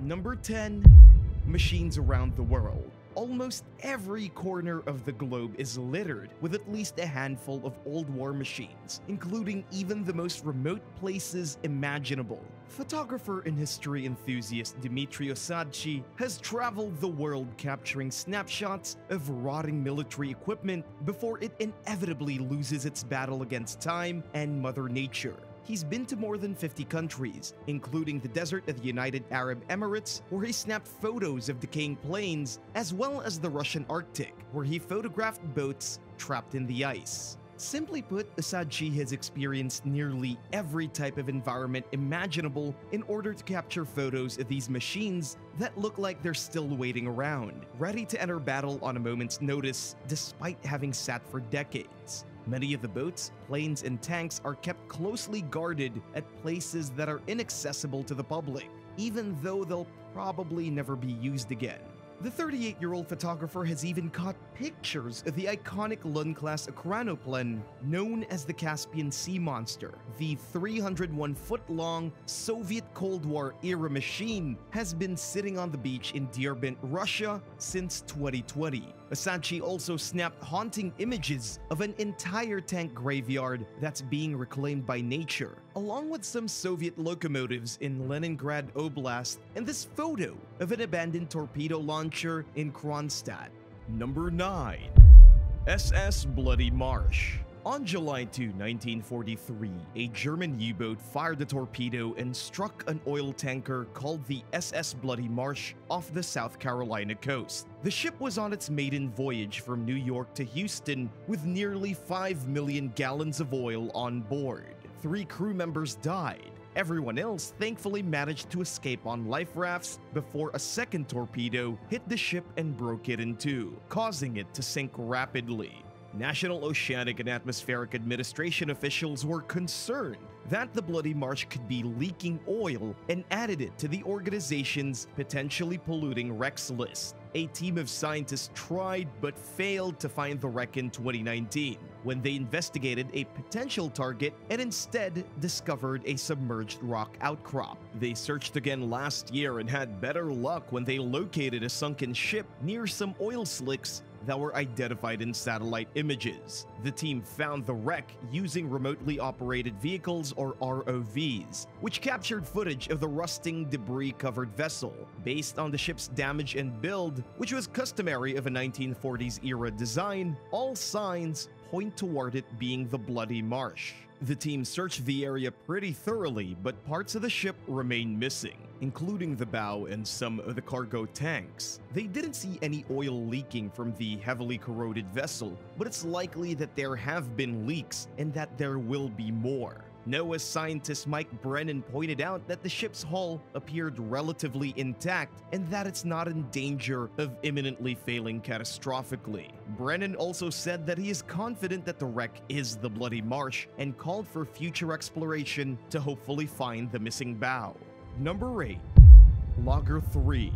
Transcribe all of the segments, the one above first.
Number 10. Machines around the world. Almost every corner of the globe is littered with at least a handful of old war machines, including even the most remote places imaginable. Photographer and history enthusiast Dmitry Osadchi has traveled the world capturing snapshots of rotting military equipment before it inevitably loses its battle against time and Mother Nature. He's been to more than 50 countries, including the desert of the United Arab Emirates, where he snapped photos of decaying planes, as well as the Russian Arctic, where he photographed boats trapped in the ice. Simply put, Osadchi has experienced nearly every type of environment imaginable in order to capture photos of these machines that look like they're still waiting around, ready to enter battle on a moment's notice, despite having sat for decades. Many of the boats, planes, and tanks are kept closely guarded at places that are inaccessible to the public, even though they'll probably never be used again. The 38-year-old photographer has even caught pictures of the iconic Lund-class Akranoplen, known as the Caspian Sea Monster. The 301-foot-long Soviet Cold War-era machine has been sitting on the beach in Derbent, Russia since 2020. Osadchi also snapped haunting images of an entire tank graveyard that's being reclaimed by nature, along with some Soviet locomotives in Leningrad Oblast and this photo of an abandoned torpedo launcher in Kronstadt. Number 9. SS Bloody Marsh. On July 2, 1943, a German U-boat fired a torpedo and struck an oil tanker called the SS Bloody Marsh off the South Carolina coast. The ship was on its maiden voyage from New York to Houston with nearly 5 million gallons of oil on board. 3 crew members died. Everyone else thankfully managed to escape on life rafts before a second torpedo hit the ship and broke it in two, causing it to sink rapidly. National Oceanic and Atmospheric Administration officials were concerned that the Bloody Marsh could be leaking oil and added it to the organization's potentially polluting wrecks list. A team of scientists tried but failed to find the wreck in 2019 when they investigated a potential target and instead discovered a submerged rock outcrop. They searched again last year and had better luck when they located a sunken ship near some oil slicks that were identified in satellite images. The team found the wreck using remotely operated vehicles, or ROVs, which captured footage of the rusting, debris-covered vessel. Based on the ship's damage and build, which was customary of a 1940s-era design, all signs point toward it being the Bloody Marsh. The team searched the area pretty thoroughly, but parts of the ship remain missing, including the bow and some of the cargo tanks. They didn't see any oil leaking from the heavily corroded vessel, but it's likely that there have been leaks and that there will be more. NOAA scientist Mike Brennan pointed out that the ship's hull appeared relatively intact and that it's not in danger of imminently failing catastrophically. Brennan also said that he is confident that the wreck is the Bloody Marsh and called for future exploration to hopefully find the missing bow. Number 8. Lager 3.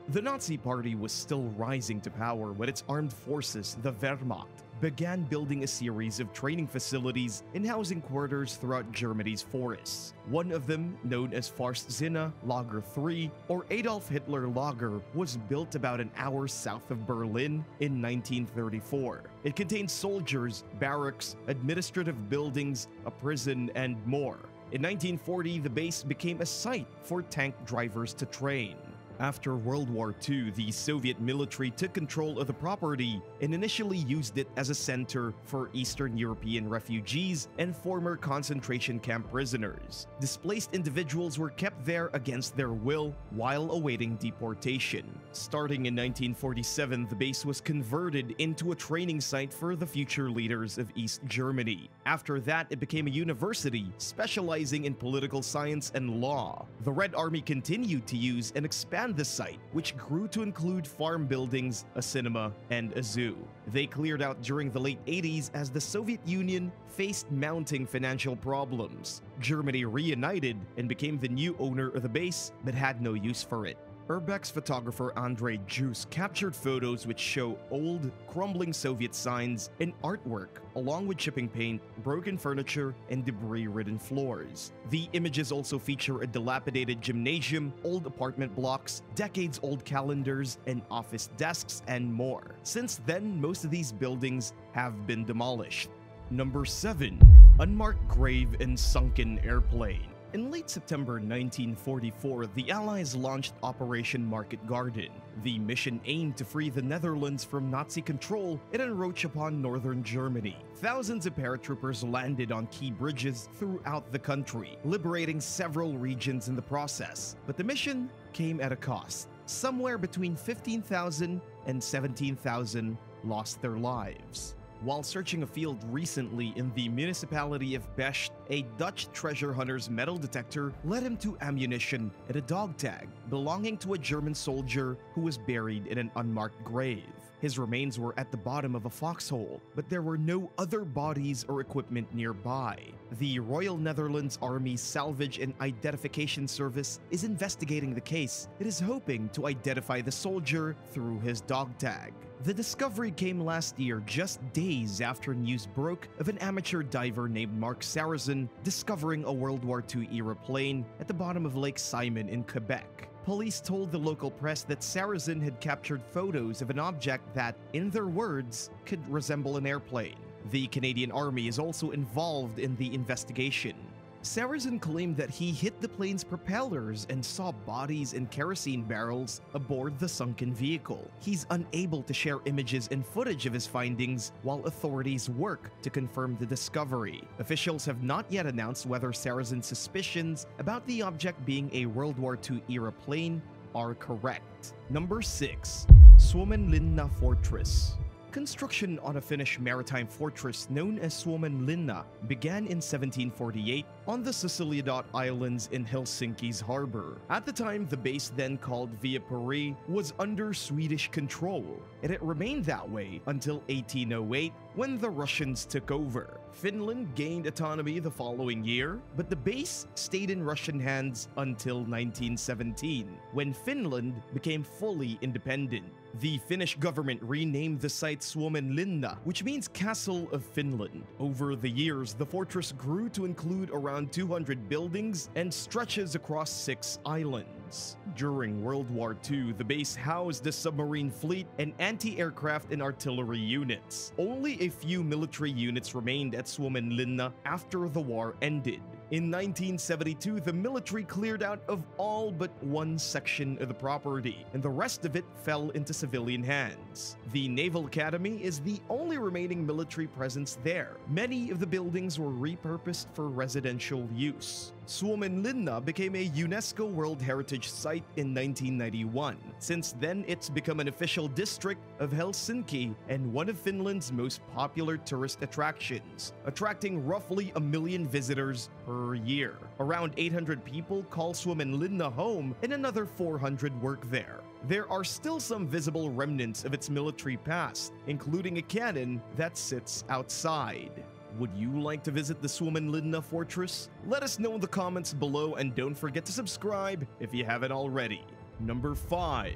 The Nazi Party was still rising to power when its armed forces, the Wehrmacht, began building a series of training facilities and housing quarters throughout Germany's forests. One of them, known as Farstzina Lager 3, or Adolf Hitler Lager, was built about an hour south of Berlin in 1934. It contained soldiers, barracks, administrative buildings, a prison, and more. In 1940, the base became a site for tank drivers to train. After World War II, the Soviet military took control of the property and initially used it as a center for Eastern European refugees and former concentration camp prisoners. Displaced individuals were kept there against their will while awaiting deportation. Starting in 1947, the base was converted into a training site for the future leaders of East Germany. After that, it became a university specializing in political science and law. The Red Army continued to use and expand the site, which grew to include farm buildings, a cinema, and a zoo. They cleared out during the late 80s as the Soviet Union faced mounting financial problems. Germany reunited and became the new owner of the base, but had no use for it. Urbex photographer Andrei Jus captured photos which show old, crumbling Soviet signs and artwork, along with chipping paint, broken furniture, and debris-ridden floors. The images also feature a dilapidated gymnasium, old apartment blocks, decades-old calendars, and office desks, and more. Since then, most of these buildings have been demolished. Number 7. Unmarked Grave and Sunken Airplane. In late September 1944, the Allies launched Operation Market Garden. The mission aimed to free the Netherlands from Nazi control and encroach upon northern Germany. Thousands of paratroopers landed on key bridges throughout the country, liberating several regions in the process. But the mission came at a cost. Somewhere between 15,000 and 17,000 lost their lives. While searching a field recently in the municipality of Bescht, a Dutch treasure hunter's metal detector led him to ammunition and a dog tag belonging to a German soldier who was buried in an unmarked grave. His remains were at the bottom of a foxhole, but there were no other bodies or equipment nearby. The Royal Netherlands Army Salvage and Identification Service is investigating the case. It is hoping to identify the soldier through his dog tag. The discovery came last year, just days after news broke of an amateur diver named Mark Sarrazin discovering a World War II era plane at the bottom of Lake Simon in Quebec. Police told the local press that Sarrazin had captured photos of an object that, in their words, could resemble an airplane. The Canadian Army is also involved in the investigation. Sarrazin claimed that he hit the plane's propellers and saw bodies and kerosene barrels aboard the sunken vehicle. He's unable to share images and footage of his findings while authorities work to confirm the discovery. Officials have not yet announced whether Sarrazin's suspicions about the object being a World War II era plane are correct. Number 6. Suomenlinna Fortress. Construction on a Finnish maritime fortress known as Suomenlinna began in 1748 on the Siciliadot Islands in Helsinki's harbor. At the time, the base, then called Viipuri, was under Swedish control, and it remained that way until 1808 when the Russians took over. Finland gained autonomy the following year, but the base stayed in Russian hands until 1917, when Finland became fully independent. The Finnish government renamed the site Suomenlinna, which means Castle of Finland. Over the years, the fortress grew to include around 200 buildings and stretches across 6 islands. During World War II, the base housed a submarine fleet and anti-aircraft and artillery units. Only a few military units remained at Suomenlinna after the war ended. In 1972, the military cleared out of all but one section of the property, and the rest of it fell into civilian hands. The Naval Academy is the only remaining military presence there. Many of the buildings were repurposed for residential use. Suomenlinna became a UNESCO World Heritage Site in 1991. Since then, it's become an official district of Helsinki and one of Finland's most popular tourist attractions, attracting roughly 1 million visitors per year. Around 800 people call Suomenlinna home and another 400 work there. There are still some visible remnants of its military past, including a cannon that sits outside. Would you like to visit the Suomenlinna Fortress? Let us know in the comments below, and don't forget to subscribe if you haven't already. Number 5.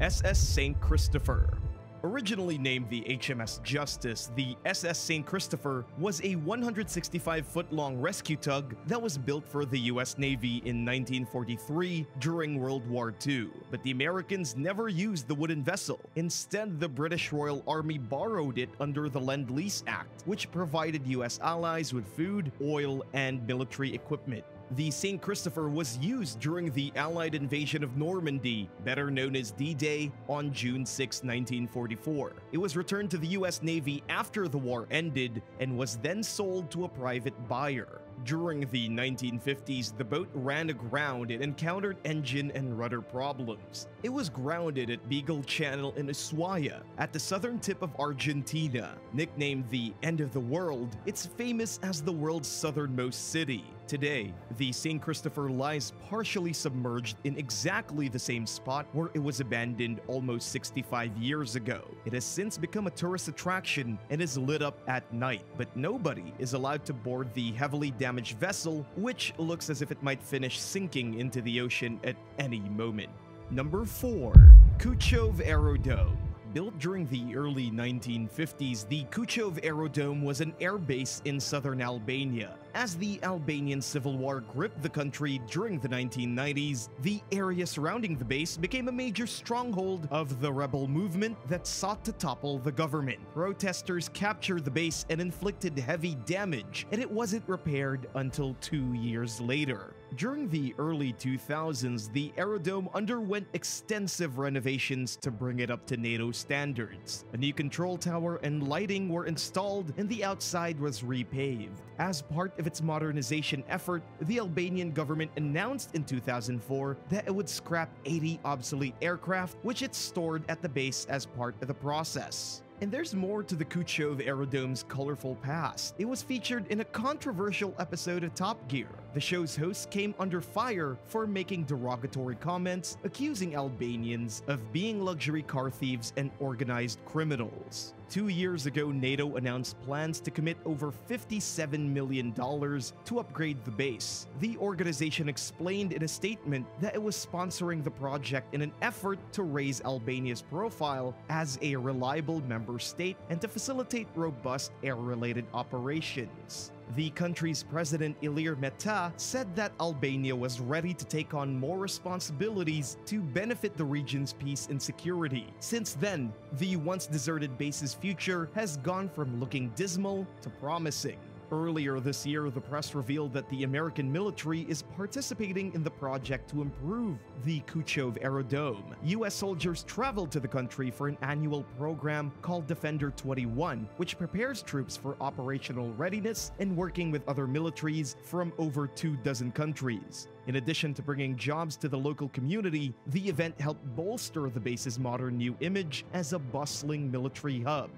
SS St. Christopher. Originally named the HMS Justice, the SS St. Christopher was a 165-foot-long rescue tug that was built for the US Navy in 1943 during World War II. But the Americans never used the wooden vessel. Instead, the British Royal Army borrowed it under the Lend-Lease Act, which provided US allies with food, oil, and military equipment. The St. Christopher was used during the Allied invasion of Normandy, better known as D-Day, on June 6, 1944. It was returned to the US Navy after the war ended and was then sold to a private buyer. During the 1950s, the boat ran aground and encountered engine and rudder problems. It was grounded at Beagle Channel in Ushuaia, at the southern tip of Argentina. Nicknamed the End of the World, it's famous as the world's southernmost city. Today, the St. Christopher lies partially submerged in exactly the same spot where it was abandoned almost 65 years ago. It has since become a tourist attraction and is lit up at night, but nobody is allowed to board the heavily damaged vessel, which looks as if it might finish sinking into the ocean at any moment. Number 4. Kuchov Aerodome. Built during the early 1950s, the Kuchov Aerodome was an airbase in southern Albania. As the Albanian Civil War gripped the country during the 1990s, the area surrounding the base became a major stronghold of the rebel movement that sought to topple the government. Protesters captured the base and inflicted heavy damage, and it wasn't repaired until 2 years later. During the early 2000s, the aerodome underwent extensive renovations to bring it up to NATO standards. A new control tower and lighting were installed, and the outside was repaved. As part of its modernization effort, the Albanian government announced in 2004 that it would scrap 80 obsolete aircraft, which it stored at the base as part of the process. And there's more to the Kuchov Aerodome's colorful past. It was featured in a controversial episode of Top Gear. The show's host came under fire for making derogatory comments, accusing Albanians of being luxury car thieves and organized criminals. 2 years ago, NATO announced plans to commit over $57 million to upgrade the base. The organization explained in a statement that it was sponsoring the project in an effort to raise Albania's profile as a reliable member state and to facilitate robust air-related operations. The country's president Ilir Meta said that Albania was ready to take on more responsibilities to benefit the region's peace and security. Since then, the once deserted base's future has gone from looking dismal to promising. Earlier this year, the press revealed that the American military is participating in the project to improve the Kuchov Aerodome. U.S. soldiers traveled to the country for an annual program called Defender 21, which prepares troops for operational readiness and working with other militaries from over 24 countries. In addition to bringing jobs to the local community, the event helped bolster the base's modern new image as a bustling military hub.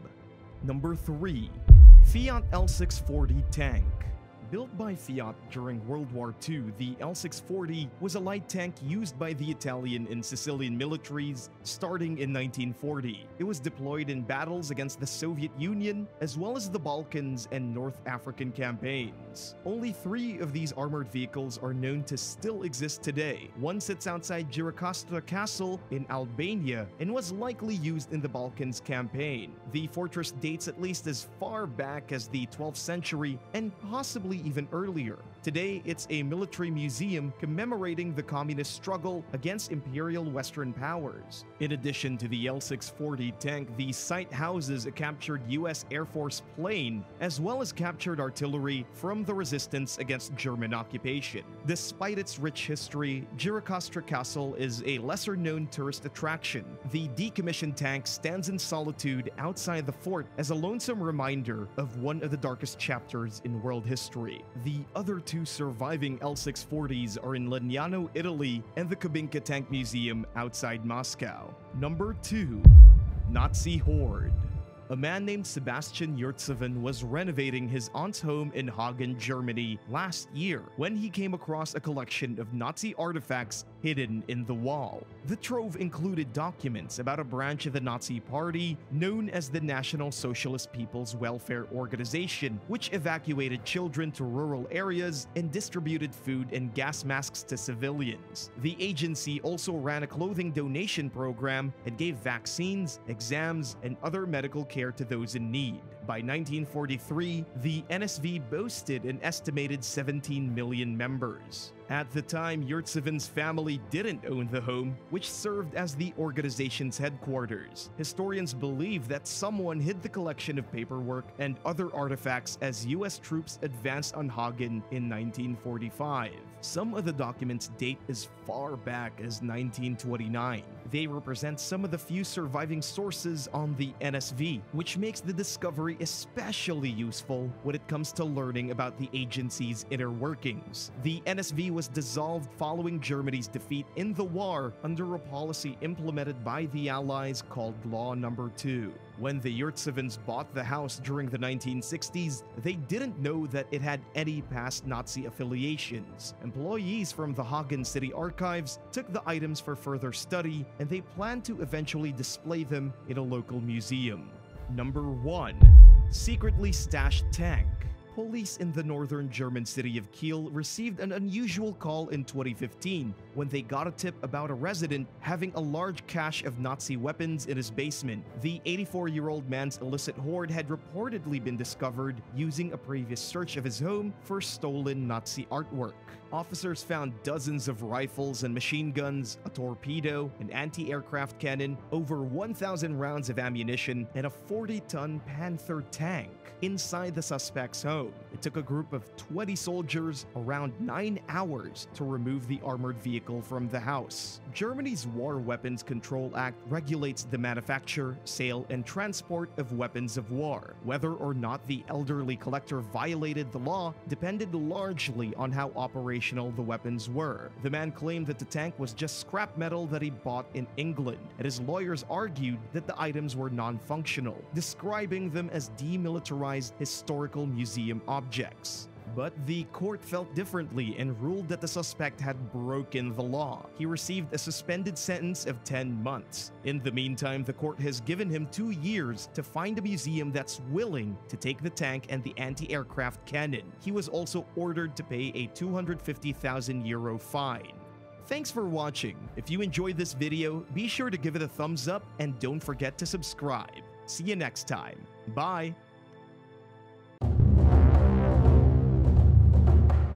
Number 3. Fiat L640 tank. Built by Fiat during World War II, the L640 was a light tank used by the Italian and Sicilian militaries starting in 1940. It was deployed in battles against the Soviet Union, as well as the Balkans and North African campaigns. Only 3 of these armored vehicles are known to still exist today. One sits outside Gjirokastra Castle in Albania and was likely used in the Balkans campaign. The fortress dates at least as far back as the 12th century and possibly even earlier. Today, it's a military museum commemorating the communist struggle against imperial Western powers. In addition to the L640 tank, the site houses a captured U.S. Air Force plane, as well as captured artillery from the resistance against German occupation. Despite its rich history, Gjirokastra Castle is a lesser-known tourist attraction. The decommissioned tank stands in solitude outside the fort as a lonesome reminder of one of the darkest chapters in world history. The other 2 surviving L640s are in Legnano, Italy, and the Kubinka Tank Museum outside Moscow. Number 2. Nazi Horde. A man named Sebastian Yurtseven was renovating his aunt's home in Hagen, Germany last year when he came across a collection of Nazi artifacts hidden in the wall. The trove included documents about a branch of the Nazi Party known as the National Socialist People's Welfare Organization, which evacuated children to rural areas and distributed food and gas masks to civilians. The agency also ran a clothing donation program and gave vaccines, exams, and other medical care to those in need. By 1943, the NSV boasted an estimated 17 million members. At the time, Yurtseven's family didn't own the home, which served as the organization's headquarters. Historians believe that someone hid the collection of paperwork and other artifacts as U.S. troops advanced on Hagen in 1945. Some of the documents date as far back as 1929. They represent some of the few surviving sources on the NSV, which makes the discovery especially useful when it comes to learning about the agency's inner workings. The NSV was dissolved following Germany's defeat in the war under a policy implemented by the Allies called Law No. 2. When the Yurtsevens bought the house during the 1960s, they didn't know that it had any past Nazi affiliations. Employees from the Hagen City Archives took the items for further study, and they plan to eventually display them in a local museum. Number 1. Secretly stashed tank. Police in the northern German city of Kiel received an unusual call in 2015 when they got a tip about a resident having a large cache of Nazi weapons in his basement. The 84-year-old man's illicit hoard had reportedly been discovered using a previous search of his home for stolen Nazi artwork. Officers found dozens of rifles and machine guns, a torpedo, an anti-aircraft cannon, over 1,000 rounds of ammunition, and a 40-ton Panther tank inside the suspect's home. It took a group of 20 soldiers around 9 hours to remove the armored vehicle from the house. Germany's War Weapons Control Act regulates the manufacture, sale, and transport of weapons of war. Whether or not the elderly collector violated the law depended largely on how operational the weapons were. The man claimed that the tank was just scrap metal that he bought in England, and his lawyers argued that the items were non-functional, describing them as demilitarized historical museum objects. But the court felt differently and ruled that the suspect had broken the law. He received a suspended sentence of 10 months. In the meantime, the court has given him 2 years to find a museum that's willing to take the tank and the anti-aircraft cannon. He was also ordered to pay a 250,000 euro fine. Thanks for watching. If you enjoyed this video, be sure to give it a thumbs up and don't forget to subscribe. See you next time. Bye!